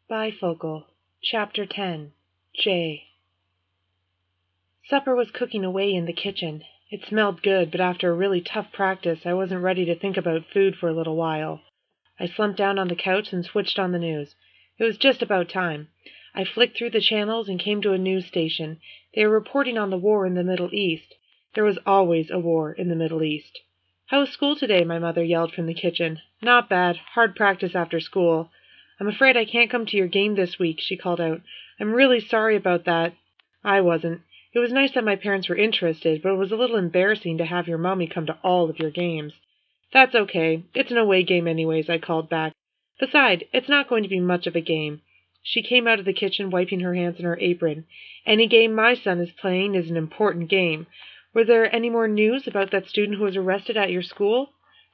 Bifocal Chapter 10 J. Supper was cooking away in the kitchen. It smelled good, but after a really tough practice, I wasn't ready to think about food for a little while. I slumped down on the couch and switched on the news. It was just about time. I flicked through the channels and came to a news station. They were reporting on the war in the Middle East. There was always a war in the Middle East. "How was school today?" my mother yelled from the kitchen. "Not bad. Hard practice after school." "I'm afraid I can't come to your game this week," she called out. "I'm really sorry about that." I wasn't. It was nice that my parents were interested, but it was a little embarrassing to have your mommy come to all of your games. "That's okay. It's an away game anyways," I called back. "Besides, it's not going to be much of a game." She came out of the kitchen wiping her hands in her apron. "Any game my son is playing is an important game. Were there any more news about that student who was arrested at your school?"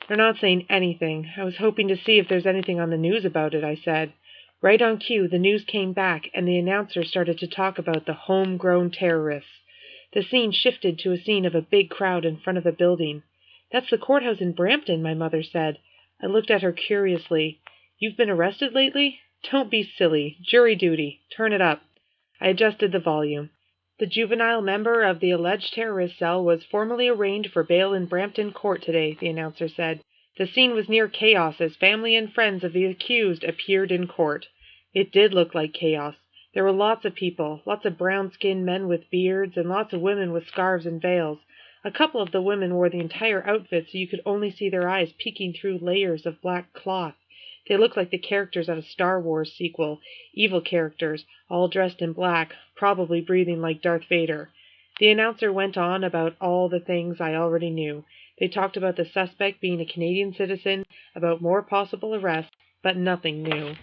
"They're not saying anything. I was hoping to see if there's anything on the news about it," I said. Right on cue, the news came back, and the announcer started to talk about the homegrown terrorists. The scene shifted to a scene of a big crowd in front of a building. "That's the courthouse in Brampton," my mother said. I looked at her curiously. "You've been arrested lately?" "Don't be silly. Jury duty. Turn it up." I adjusted the volume. "The juvenile member of the alleged terrorist cell was formally arraigned for bail in Brampton Court today," the announcer said. "The scene was near chaos as family and friends of the accused appeared in court." It did look like chaos. There were lots of people, lots of brown-skinned men with beards, and lots of women with scarves and veils. A couple of the women wore the entire outfit so you could only see their eyes peeking through layers of black cloth. They looked like the characters out of Star Wars sequel, evil characters, all dressed in black, probably breathing like Darth Vader. The announcer went on about all the things I already knew. They talked about the suspect being a Canadian citizen, about more possible arrests, but nothing new.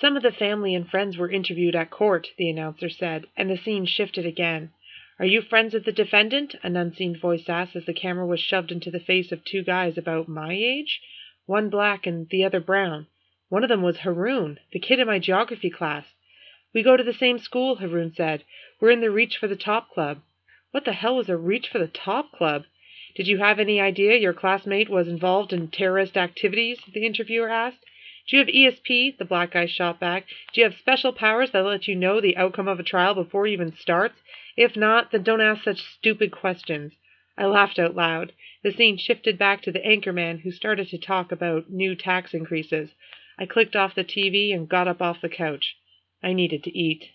"Some of the family and friends were interviewed at court," the announcer said, and the scene shifted again. "Are you friends of the defendant?" an unseen voice asked as the camera was shoved into the face of two guys about my age. One black and the other brown. One of them was Haroon, the kid in my geography class. "We go to the same school," Haroon said. "We're in the Reach for the Top Club." What the hell was a Reach for the Top Club? "Did you have any idea your classmate was involved in terrorist activities?" the interviewer asked. "Do you have ESP?" the black guy shot back. "Do you have special powers that let you know the outcome of a trial before it even starts? If not, then don't ask such stupid questions." I laughed out loud. The scene shifted back to the anchorman who started to talk about new tax increases. I clicked off the TV and got up off the couch. I needed to eat.